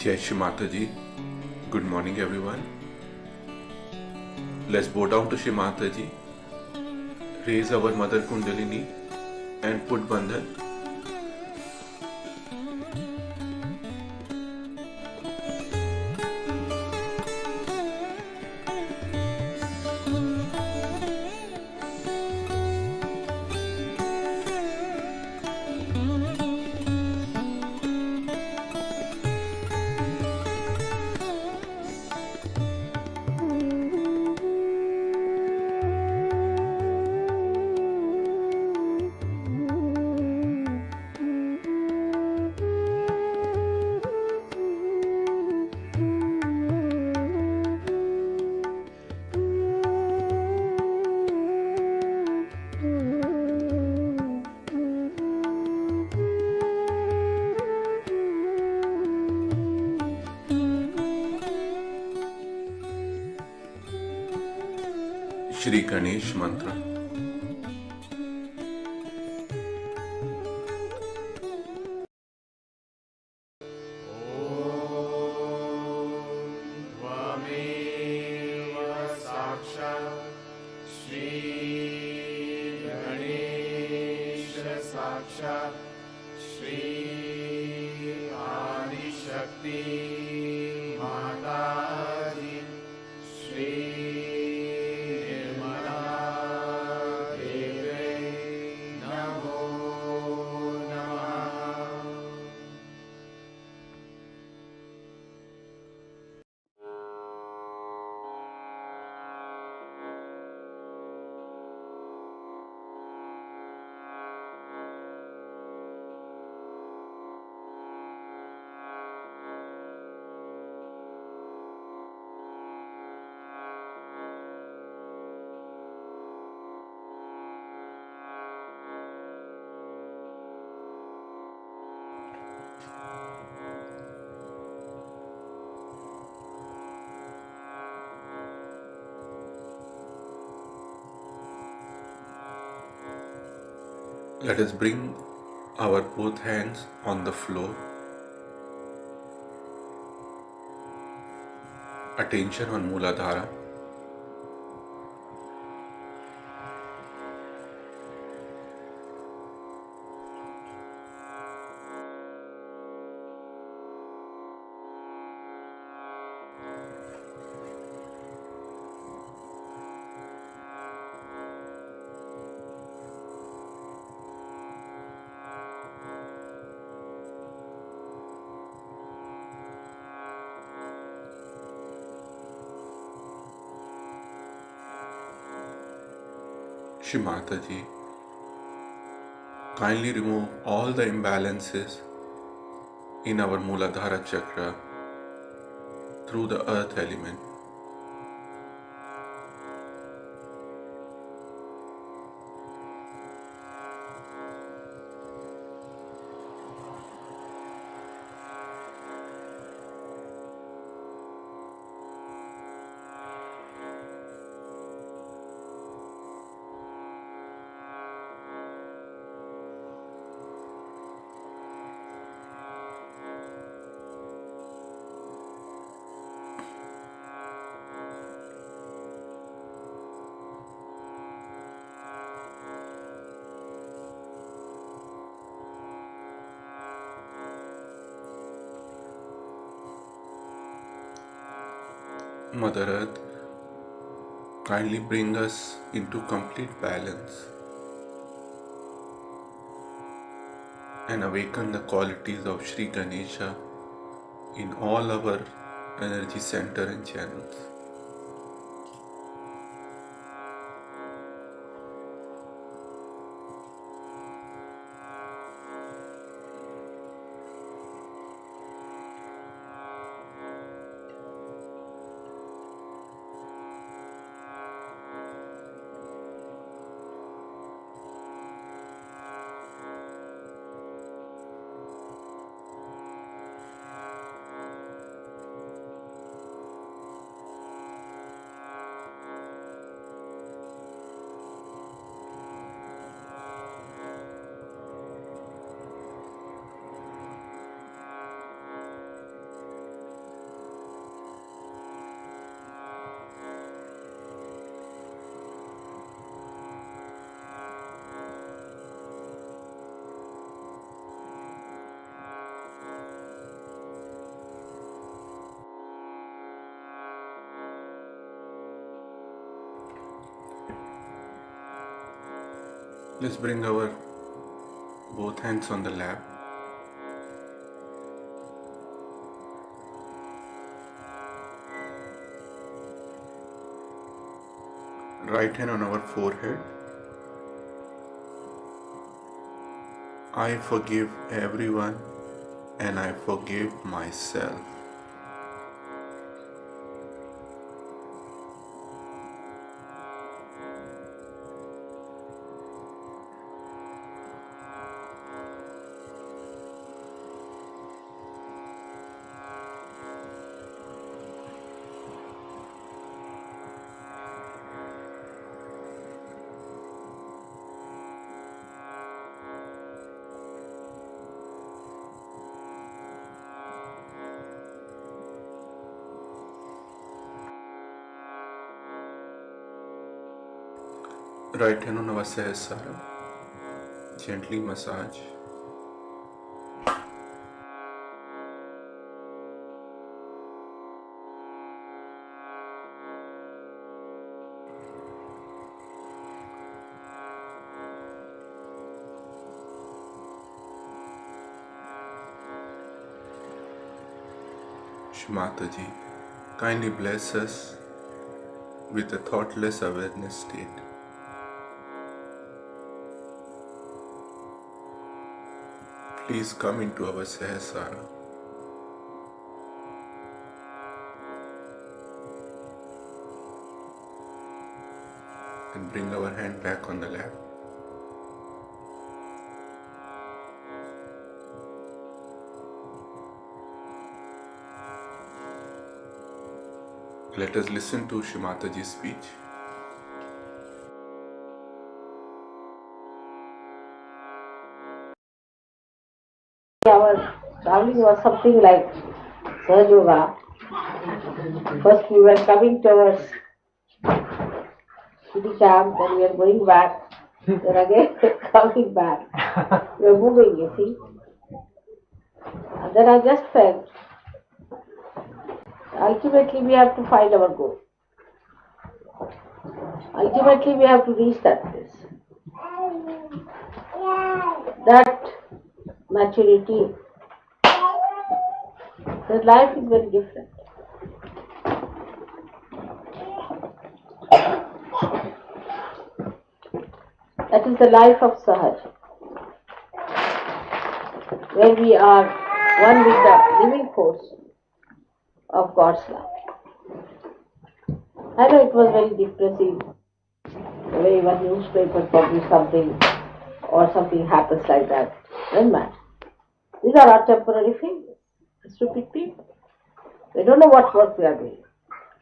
Jai Shri Mataji. Good morning, everyone. Let's bow down to Shri Mataji. Raise our Mother Kundalini and put Bandhan. Shri Ganesh Mantra. Let us bring our both hands on the floor. Attention on Mooladhara. Shri Mataji, kindly remove all the imbalances in our Mooladhara chakra through the earth element. Mother Earth, kindly bring us into complete balance and awaken the qualities of Sri Ganesha in all our energy center and channels. Let's bring our both hands on the lap. Right hand on our forehead. I forgive everyone and I forgive myself. Right hand on our Sahasrara. Gently massage. Shri Mataji, kindly bless us with a thoughtless awareness state. Please come into our Sahasrara. And bring our hand back on the lap. Let us listen to Shri Mataji's speech. Our traveling was something like Sahaja Yoga. First we were coming towards city camp, then we are going back, then again coming back. We are moving, you see. And then I just felt ultimately we have to find our goal. Ultimately we have to reach that place. That maturity, the life is very different. That is the life of Sahaj, where we are one with the living force of God's love. I know it was very depressing the way one newspaper published something or something happens like that. Doesn't matter. These are our temporary failures. Stupid people. They don't know what work we are doing.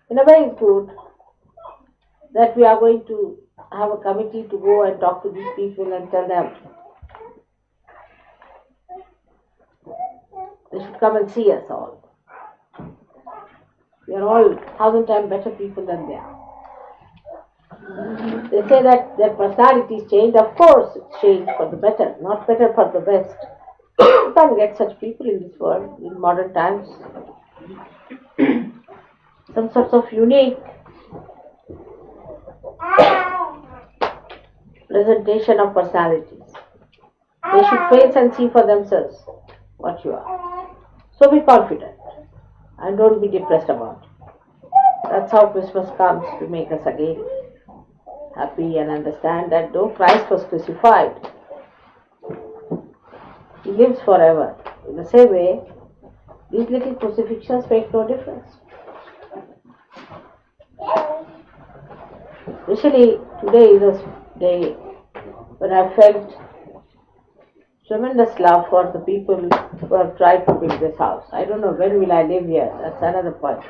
In a way, it's good that we are going to have a committee to go and talk to these people and tell them they should come and see us all. We are all 1,000 times better people than they are. They say that their personalities change. Of course, it's changed for the better, not better for the best. You can't get such people in this world in modern times. Some sorts of unique presentation of personalities. They should face and see for themselves what you are. So be confident and don't be depressed about it. That's how Christmas comes, to make us again happy and understand that though Christ was crucified, He lives forever. In the same way, these little crucifixions make no difference. Especially today is a day when I felt tremendous love for the people who have tried to build this house. I don't know when will I live here. That's another point.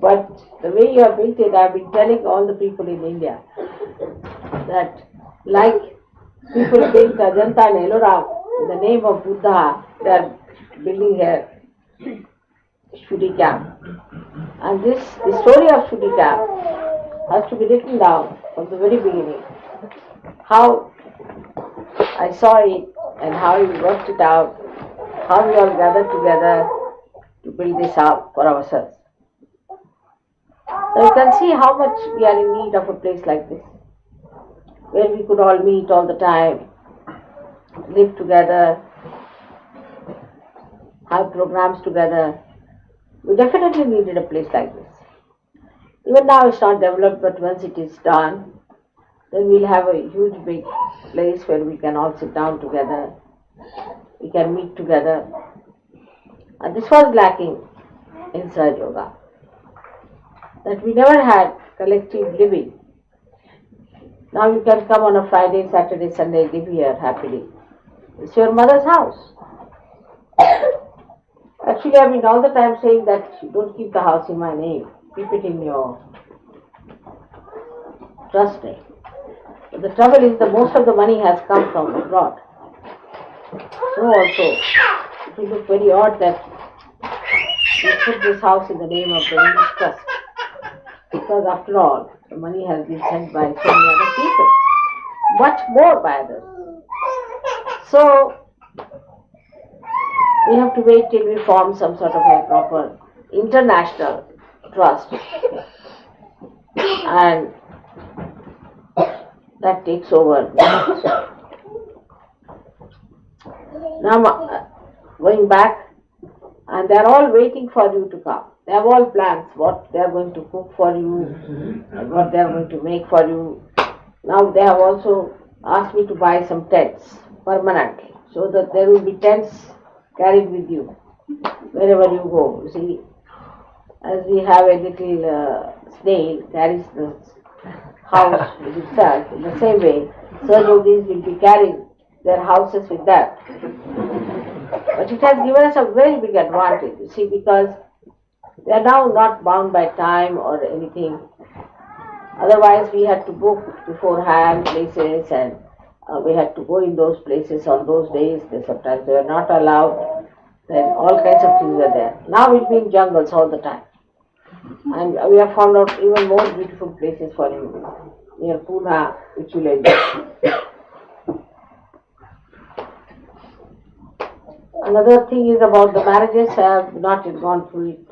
But the way you have built it, I've been telling all the people in India that like people built Ajanta and Ellora in the name of Buddha, they are building here Shuddhi camp. And the story of Shuddhi camp has to be written down from the very beginning. How I saw it and how we worked it out, how we all gathered together to build this up for ourselves. So you can see how much we are in need of a place like this, where we could all meet all the time, live together, have programs together. We definitely needed a place like this. Even now it's not developed, but once it is done, then we'll have a huge big place where we can all sit down together, we can meet together. And this was lacking in Sahaja Yoga, that we never had collective living. Now you can come on a Friday, Saturday, Sunday, live here happily. It's your mother's house. Actually, I've been all the time saying that you don't keep the house in my name. Keep it in your trust name. But the trouble is that most of the money has come from abroad. So also, it will look very odd that we put this house in the name of the English trust. Because after all, the money has been sent by so many other people. Much more by others. So, we have to wait till we form some sort of a proper international trust. And that takes over. Now, going back, and they are all waiting for you to come. They have all plans, what they are going to cook for you, and what they are going to make for you. Now they have also asked me to buy some tents permanently, so that there will be tents carried with you wherever you go. You see, as we have a little snail carries the house with itself, in the same way, Sahaja Yogis will be carrying their houses with that. But it has given us a very big advantage, you see, because they are now not bound by time or anything. Otherwise, we had to book beforehand places, and we had to go in those places on those days. Sometimes they were not allowed. Then all kinds of things were there. Now we'll be in jungles all the time. And we have found out even more beautiful places for you near Pune, which you'll enjoy. Another thing is about the marriages. I have not yet gone through it.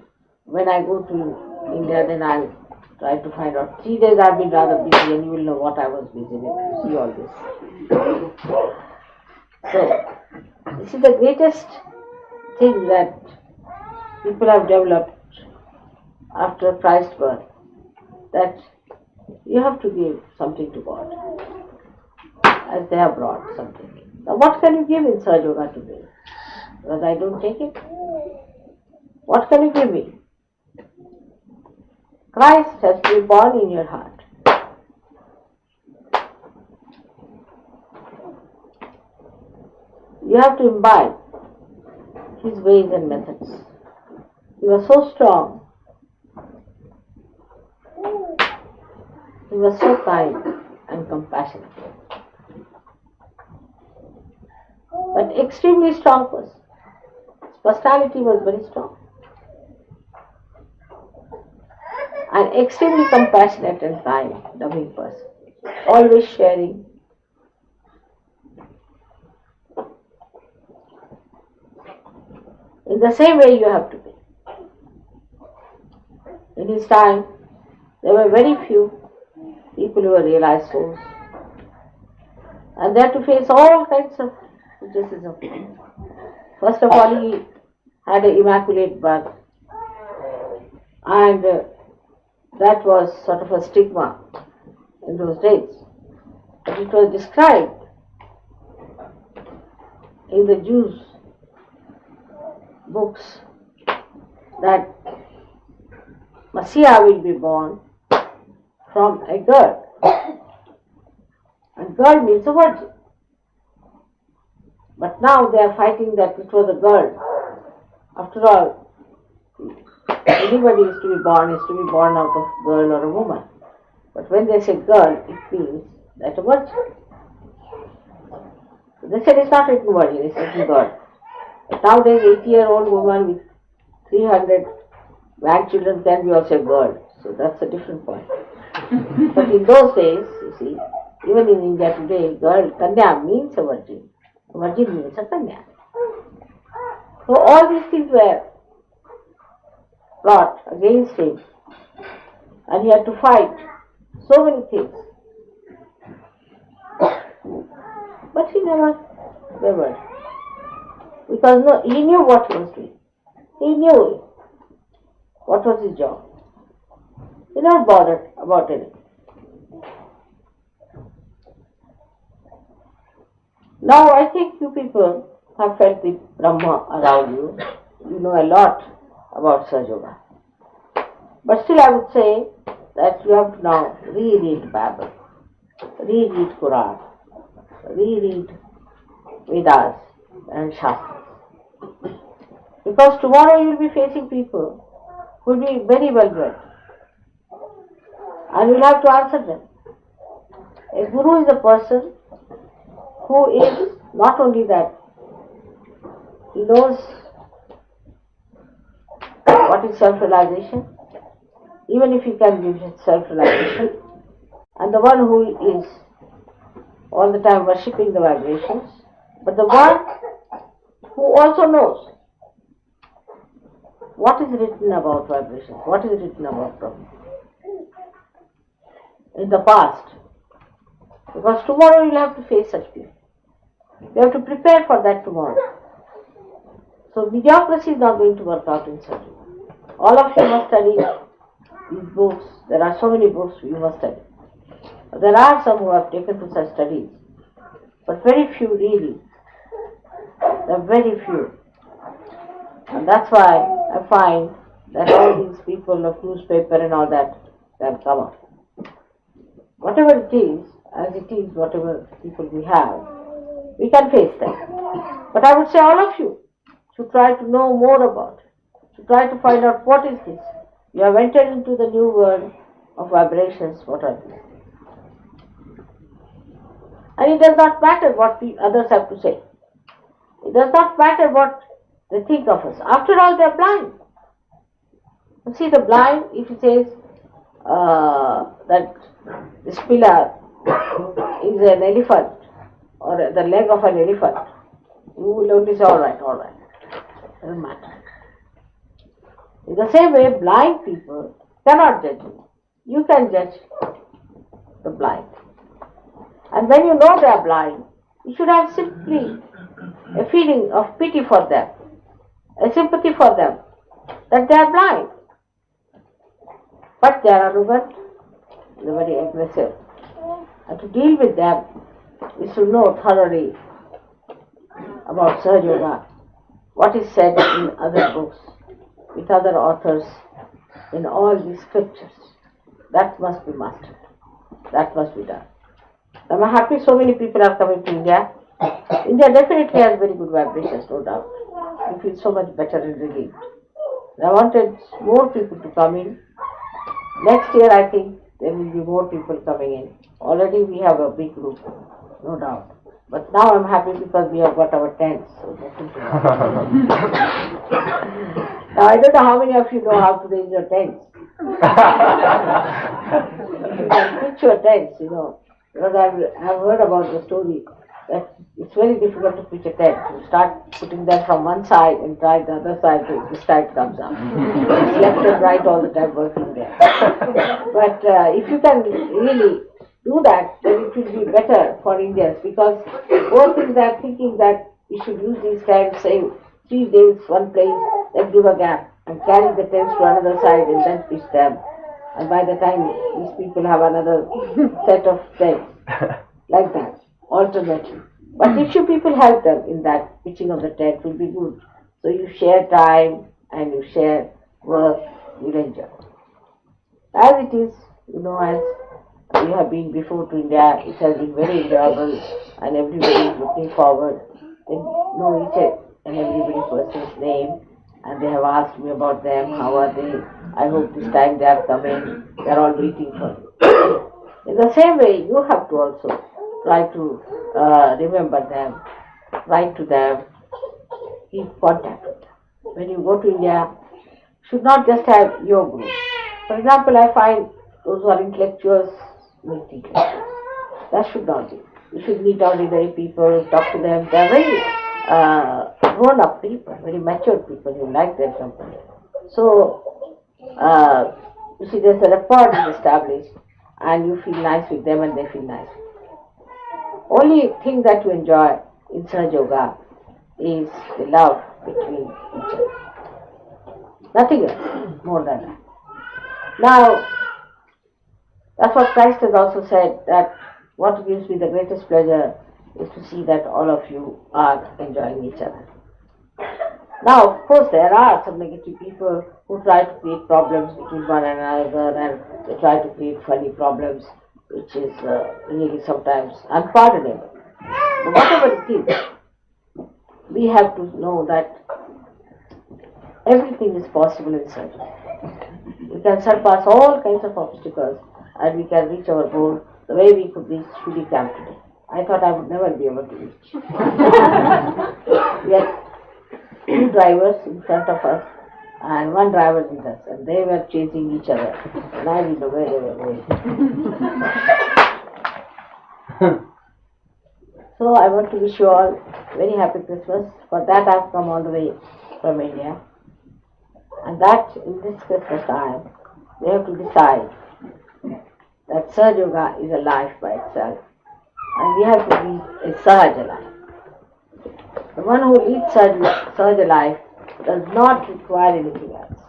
When I go to India, then I'll try to find out. 3 days I've been rather busy, and you will know what I was busy with to see all this. So, this is the greatest thing that people have developed after Christ's birth, that you have to give something to God, as they have brought something. Now, what can you give in Sahaja Yoga today? Because I don't take it. What can you give me? Christ has to be born in your heart. You have to imbibe His ways and methods. He was so strong. He was so kind and compassionate. But extremely strong person. His personality was very strong. And extremely compassionate and kind, loving person. Always sharing. In the same way you have to be. In his time, there were very few people who were realized souls. And they had to face all kinds of criticism. First of all, he had an immaculate birth. And that was sort of a stigma in those days. But it was described in the Jews' books that Messiah will be born from a girl. And girl means a virgin. But now they are fighting that it was a girl. After all, anybody is to be born out of girl or a woman. But when they say girl, it means that a virgin. So they said it's not written virgin, it's written girl. But nowadays, 80-year-old woman with 300 grandchildren can be also a girl. So that's a different point. But in those days, you see, even in India today, girl, Kanya means a virgin. A virgin means a Kanya. So all these things were brought against him. And he had to fight so many things. But he never wavered. Because he knew what he was doing. He knew what was his job. He never bothered about anything. Now I think you people have felt the Brahma around you. You know a lot about Sahaja Yoga. But still I would say that you have to now reread Bible, reread Quran, reread Vedas and Shastras. Because tomorrow you will be facing people who will be very well read. And you will have to answer them. A guru is a person who is not only that, he knows what is self-realization, even if he can give self-realization, and the one who is all the time worshipping the vibrations, but the one who also knows what is written about vibrations, what is written about Brahma in the past. Because tomorrow you will have to face such people. You have to prepare for that tomorrow. So mediocrity is not going to work out in study. All of you must study these books. There are so many books you must study. There are some who have taken to such studies, but very few really. There are very few. And that's why I find that all these people of newspaper and all that can come up. Whatever it is, as it is, whatever people we have, we can face them. But I would say all of you should try to know more about it, should try to find out what is this. You have entered into the new world of vibrations, what are these? And it does not matter what the others have to say. It does not matter what they think of us. After all, they are blind. You see, the blind, if he says that this pillar is an elephant or the leg of an elephant, you will only say, all right, doesn't matter. In the same way, blind people cannot judge you. You can judge the blind. And when you know they are blind, you should have simply a feeling of pity for them, a sympathy for them, that they are blind. But they are arrogant, they are very aggressive. And to deal with them, we should know thoroughly about Sahaja Yoga, what is said in other books, with other authors, in all these scriptures. That must be mastered. That must be done. I'm happy so many people are coming to India. India definitely has very good vibrations, no doubt. You feel so much better and relieved. I wanted more people to come in. Next year, I think there will be more people coming in. Already we have a big group, no doubt. But now I'm happy because we have got our tents. So now I don't know how many of you know how to raise your tents. You can pitch your tents, because I've heard about the story that it's very difficult to pitch a tent. You start putting them from one side and try the other side till this side comes up. It's left and right all the time working there. But if you can really do that, then it will be better for Indians, because both things are thinking that we should use these tents, say 3 days, one place, then give a gap and carry the tents to another side and then pitch them. And by the time these people have another set of tents, like that, alternately. But if you people help them in that pitching of the tent, will be good. So you share time and you share work, you'll enjoy. As it is, as we have been before to India, it has been very enjoyable and everybody is looking forward. They know each and every person's name and they have asked me about them, how are they? I hope this time they are coming, they are all waiting for you. In the same way, you have to also try to remember them, write to them, keep contact with them. When you go to India, you should not just have your group. For example, I find those who are intellectuals meet intellectuals. That should not be. You should meet ordinary people, talk to them. They are very grown-up people, very mature people. You like their company. So, you see, there's a rapport is established and you feel nice with them and they feel nice with you. Only thing that you enjoy in Sahaja Yoga is the love between each other. Nothing else more than that. Now, that's what Christ has also said, that what gives me the greatest pleasure is to see that all of you are enjoying each other. Now, of course, there are some negative people who try to create problems between one another and they try to create funny problems, which is really sometimes unpardonable. But whatever it is, we have to know that everything is possible in surgery. We can surpass all kinds of obstacles and we can reach our goal the way we could reach Shudi Camp today. I thought I would never be able to reach. We had 2 drivers in front of us and 1 driver with us, and they were chasing each other and I didn't know where they were going. So I want to wish you all very happy Christmas. For that I have come all the way from India, and that in this Christmas time we have to decide that Sahaja Yoga is a life by itself and we have to lead a Sahaja life. The one who leads Sahaja life does not require anything else.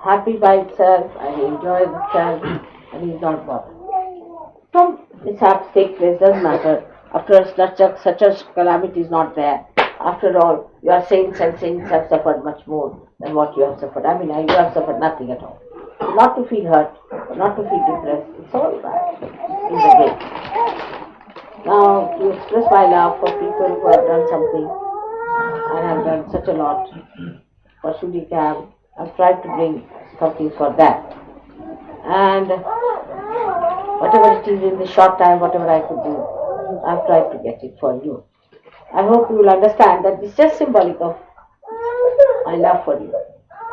Happy by itself and he enjoys itself and he is not bothered. Some mishaps take place, doesn't matter. After such a calamity is not there. After all, your saints and saints have suffered much more than what you have suffered. I mean, you have suffered nothing at all. Not to feel hurt, not to feel depressed, it's all right in the game. Now, to express my love for people who have done something and have done such a lot for Shudi Camp, I've tried to bring something for that. and whatever it is in the short time, whatever I could do, I've tried to get it for you. I hope you will understand that it's just symbolic of my love for you.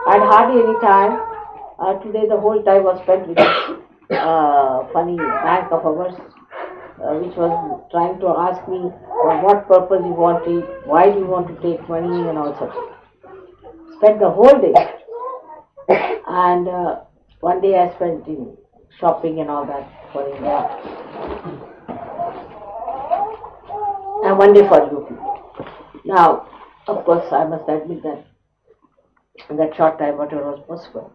I had hardly any time. Today the whole time was spent with this funny bank of ours, which was trying to ask me for what purpose you want it, why do you want to take money and all such. Spent the whole day, and one day I spent in shopping and all that for India, and one day for you people. Now, of course, I must admit that in that short time, whatever was possible,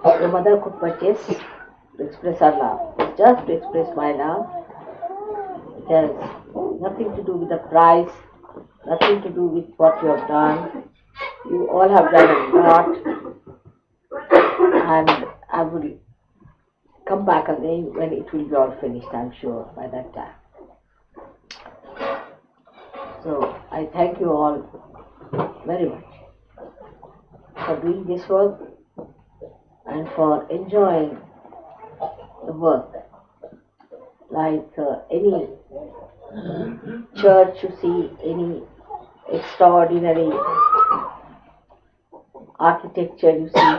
your mother could purchase to express her love, just to express my love. It has nothing to do with the price, nothing to do with what you have done. You all have done a lot, and I will come back again when it will be all finished, I'm sure, by that time. So I thank you all very much for doing this work and for enjoying the work. Like any church, you see any extraordinary architecture, you see,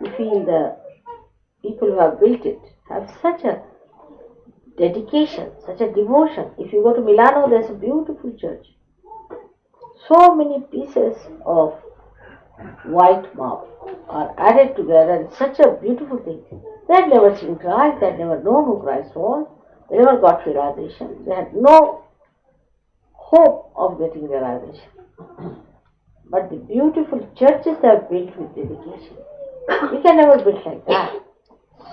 you feel the people who have built it have such a dedication, such a devotion. If you go to Milano, there's a beautiful church. So many pieces of white marble are added together. It's such a beautiful thing. They had never seen Christ, they had never known who Christ was, they never got realization, they had no hope of getting realization. But the beautiful churches they have built with dedication. We can never build like that.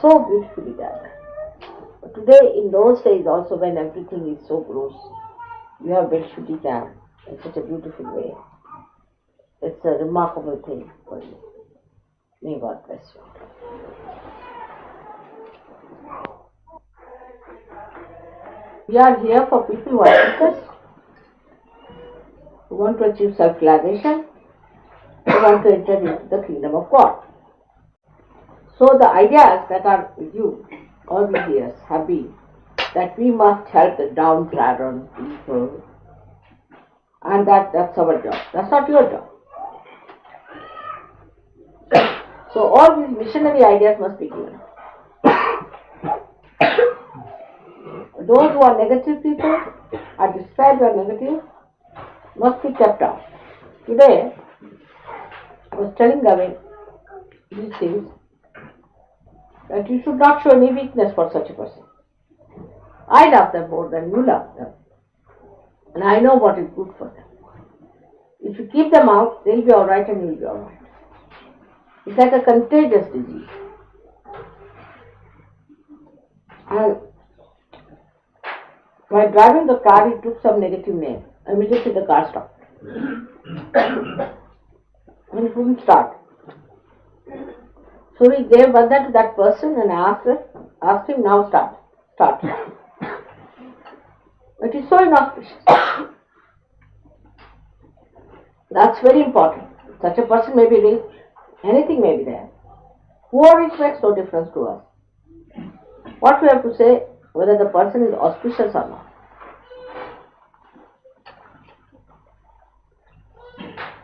So beautifully done. But today, in those days also, when everything is so gross, you have built Shuddhi Camp in such a beautiful way. It's a remarkable thing for you. May God bless you. We are here for people who are seekers, who want to achieve self-realization, who want to enter into the kingdom of God. So the ideas that are with you all these years have been that we must help the downtrodden people, and that's our job. That's not your job. So all these missionary ideas must be given. Those who are negative people, are described as negative, must be kept out. Today, I was telling Gavin these things, that you should not show any weakness for such a person. I love them more than you love them. And I know what is good for them. If you keep them out, they'll be alright and you'll be alright. It's like a contagious disease. And while driving the car, he took some negative name. Immediately the car stopped. And it wouldn't start. So we gave Vanda to that person and asked him, now start. It is so inauspicious. That's very important. Such a person may be rich, anything may be there. Poor rich makes no difference to us. What we have to say, whether the person is auspicious or not.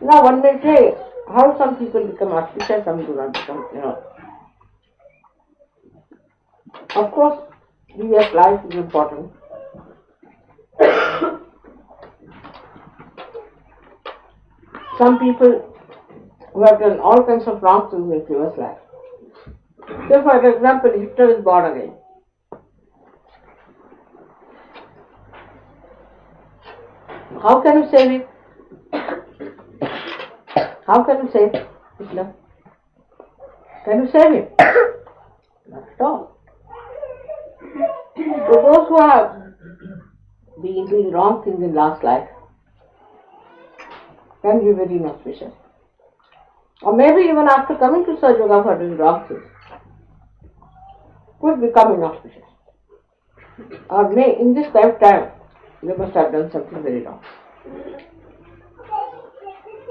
Now one may say, how some people become auspicious, some do not become, Of course, previous life is important. Some people who have done all kinds of wrong things in previous life. So for example, Hitler is born again. How can you save him? How can you save Hitler? Can you save him? Not at all. So those who have been doing wrong things in last life can be very inauspicious. Or maybe even after coming to Saj Yoga for doing wrong things, could become inauspicious. Or may in this lifetime they must have done something very wrong.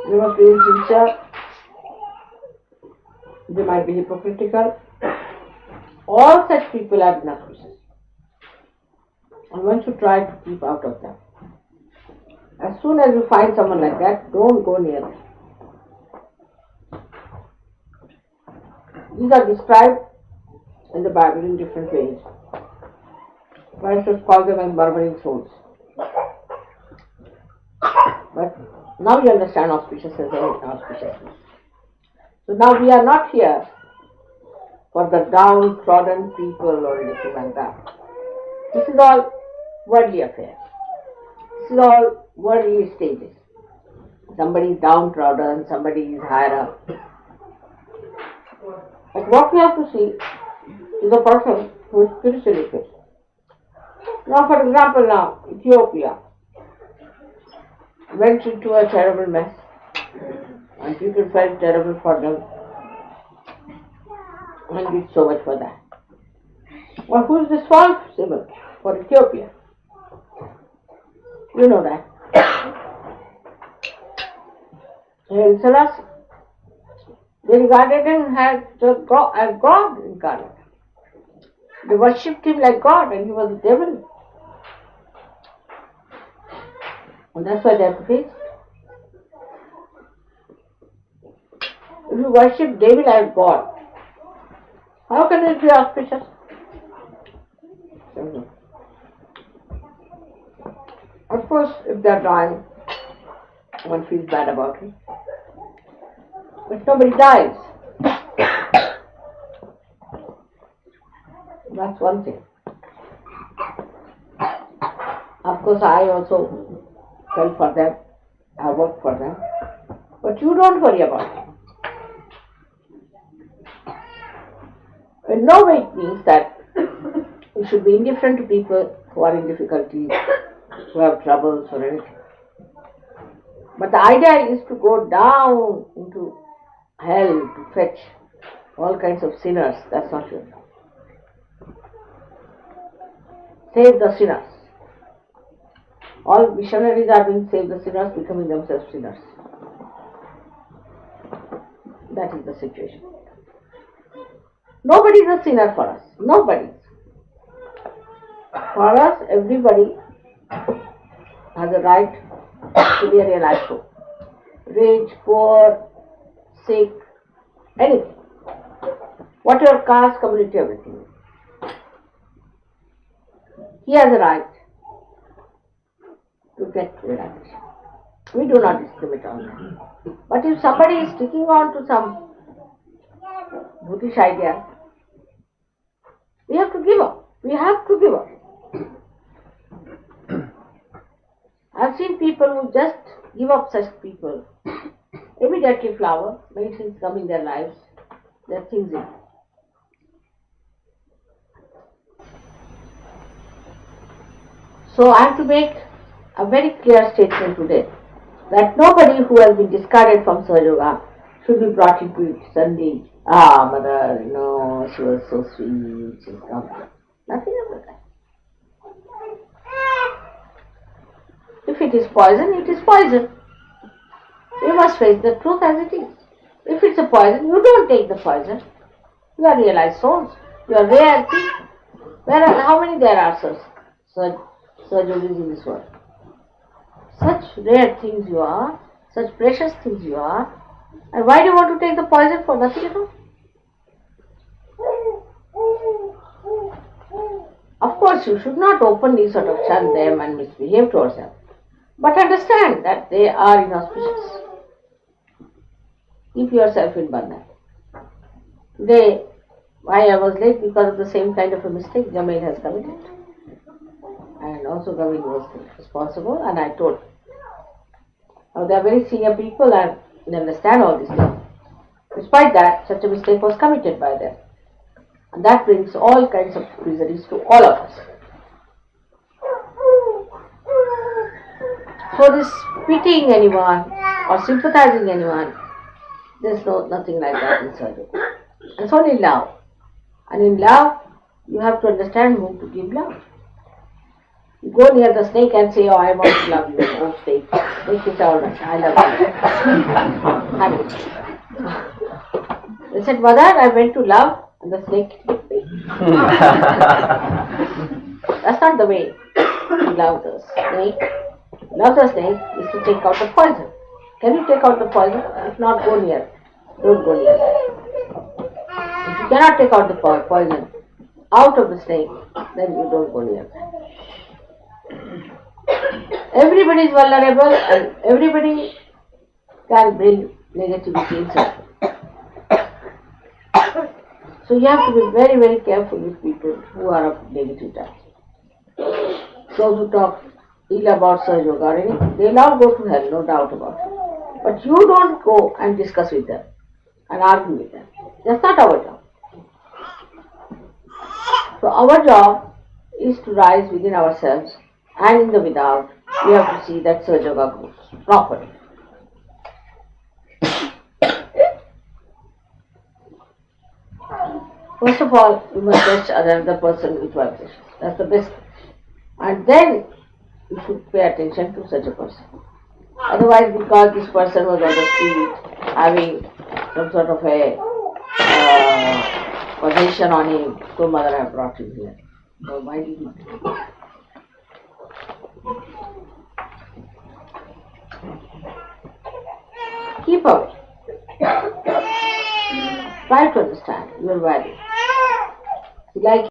They must be sincere. They might be hypocritical. All such people are inauspicious. And one should try to keep out of them. As soon as you find someone like that, don't go near them. These are described in the Bible in different ways. One should call them as murmuring souls. But now you understand auspiciousness and inauspiciousness. So now we are not here for the downtrodden people or anything like that. This is all worldly affairs. This is all worldly stages. Somebody is downtrodden, somebody is higher up. But what we have to see is a person who is spiritually fit. Now, for example, Ethiopia went into a terrible mess, and people felt terrible for them and did so much for that. Well, who is responsible for Ethiopia? You know that. Haile Selassie. They regarded him as God incarnate. They worshipped him like God, and he was the devil. And that's why they have to face it. If you worship devil as God, how can it be auspicious? Of course, if they are dying, one feels bad about it. But nobody dies. That's one thing. Of course, I also felt for them. I work for them. But you don't worry about it. In no way it means that you should be indifferent to people who are in difficulties, who have troubles or anything. But the idea is to go down into hell to fetch all kinds of sinners. That's not your job. Save the sinners. All missionaries are doing save the sinners, becoming themselves sinners. That is the situation. Nobody is a sinner for us. Nobody. For us, everybody has a right to be a realized soul. Rich, poor, sick, anything. Whatever caste, community, everything. He has a right to get realization. We do not discriminate on that. But if somebody is sticking on to some Buddhist idea, we have to give up. We have to give up. I've seen people who just give up such people. Immediately flower, many things come in their lives, their things in. So I have to make a very clear statement today that nobody who has been discarded from Sahaja Yoga should be brought into it suddenly. Mother, she was so sweet, she's come. Nothing of that. If it is poison, it is poison. You must face the truth as it is. If it's a poison, you don't take the poison. You are realized souls. You are rare people. How many there are surgeries in this world? Such rare things you are, such precious things you are. And why do you want to take the poison for nothing at all? Of course, you should not openly sort of shun them and misbehave towards them. But understand that they are inauspicious. Keep yourself in bandhan. Today, why I was late? Because of the same kind of a mistake Jamil has committed. And also Gavin was responsible, and I told him. Now they are very senior people and they understand all these things. Despite that, such a mistake was committed by them. And that brings all kinds of miseries to all of us. So this pitying anyone or sympathizing anyone, there's nothing like that in Sadhu. It's only love. And in love, you have to understand whom to give love. You go near the snake and say, I want to love you, oh snake. Snake is all right, I love you. They said, Mother, I went to love and the snake bit me. That's not the way to love the snake. Love the snake is to take out the poison. Can you take out the poison? If not, go near it. Don't go near it. If you cannot take out the poison out of the snake, then you don't go near it. Everybody is vulnerable and everybody can bring negativity inside. So you have to be very, very careful with people who are of negative type. Those who talk ill about Saj Yoga or anything, they'll all go to hell, no doubt about it. But you don't go and discuss with them and argue with them. That's not our job. So our job is to rise within ourselves and in the without. We have to see that Saj Yoga goes properly. First of all, you must touch another person with vibration. That's the best thing. And then you should pay attention to such a person. Otherwise, because this person was on the street having some sort of a possession on him, so mother have brought him here. So why did you do it? Keep away. Try to understand your value. Like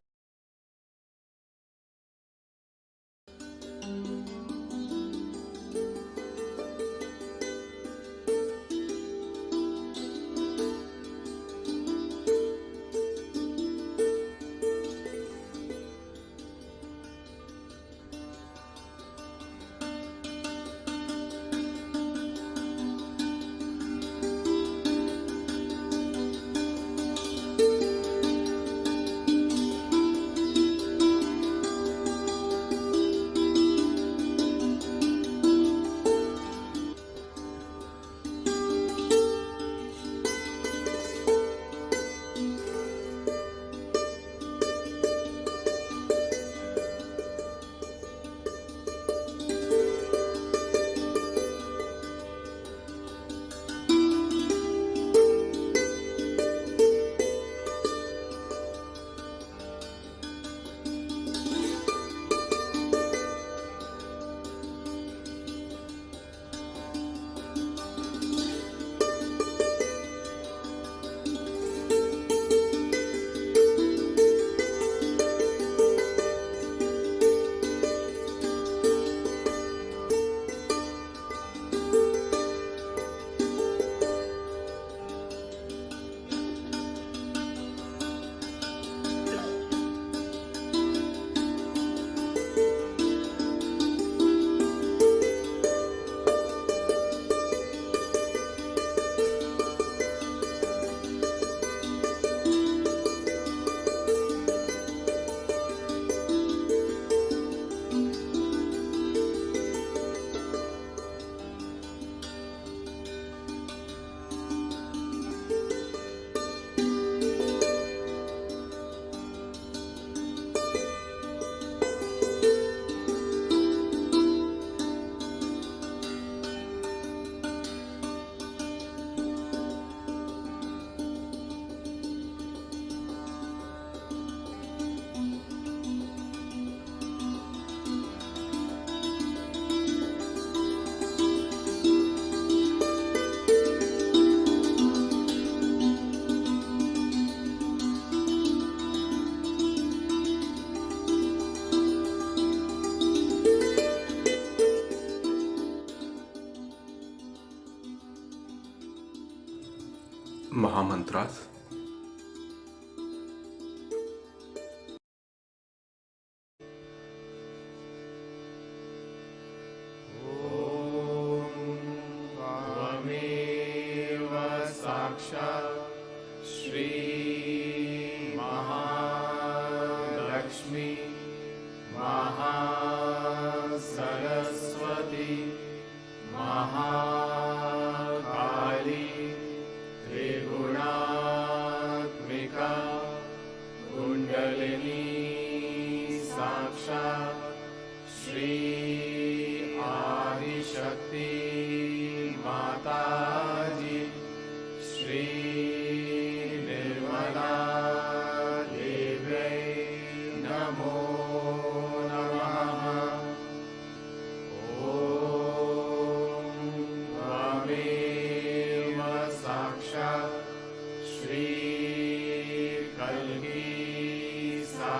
Mahamantras.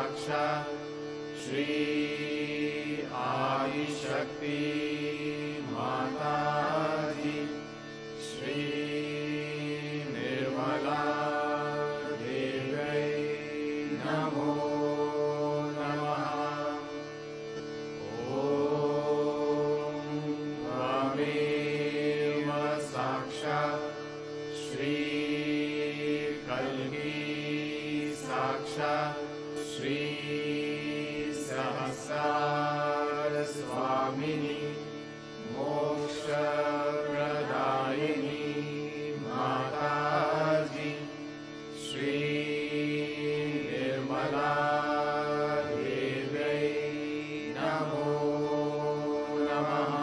साक्षात् श्री आदिशक्ति माता जी, श्री निर्मला देव्यै नमो नमः। ॐ त्वमेव साक्षात् श्री कल्की साक्षात् श्री सहस्रार स्वामिनी मोक्षप्रदायिनी माता जी, श्री निर्मला देव्यै नमो नमः।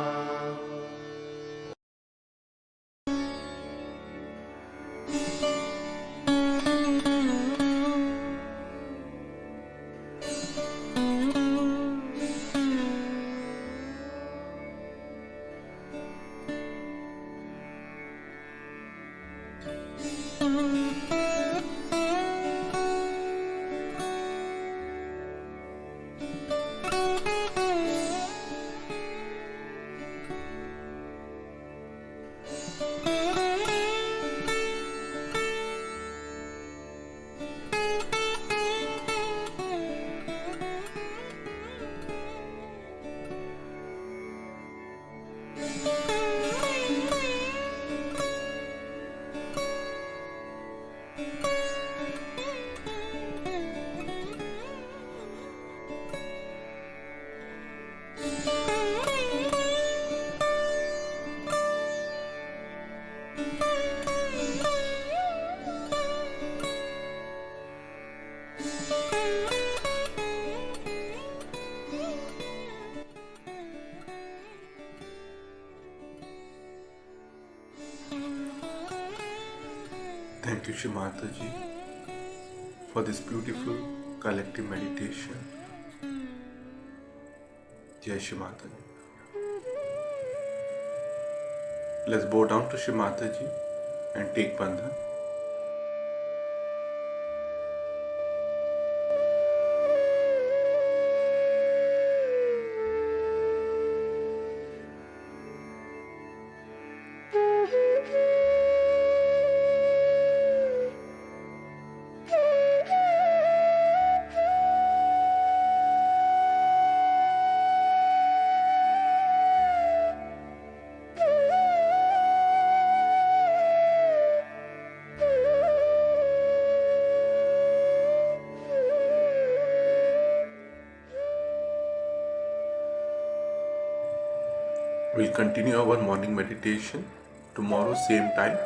Thank you, Shri Mataji, for this beautiful collective meditation. Jai Shri Mataji. Let's bow down to Shri Mataji and take bandhan. We'll continue our morning meditation tomorrow, same time.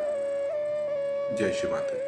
Jai Shri Mataji.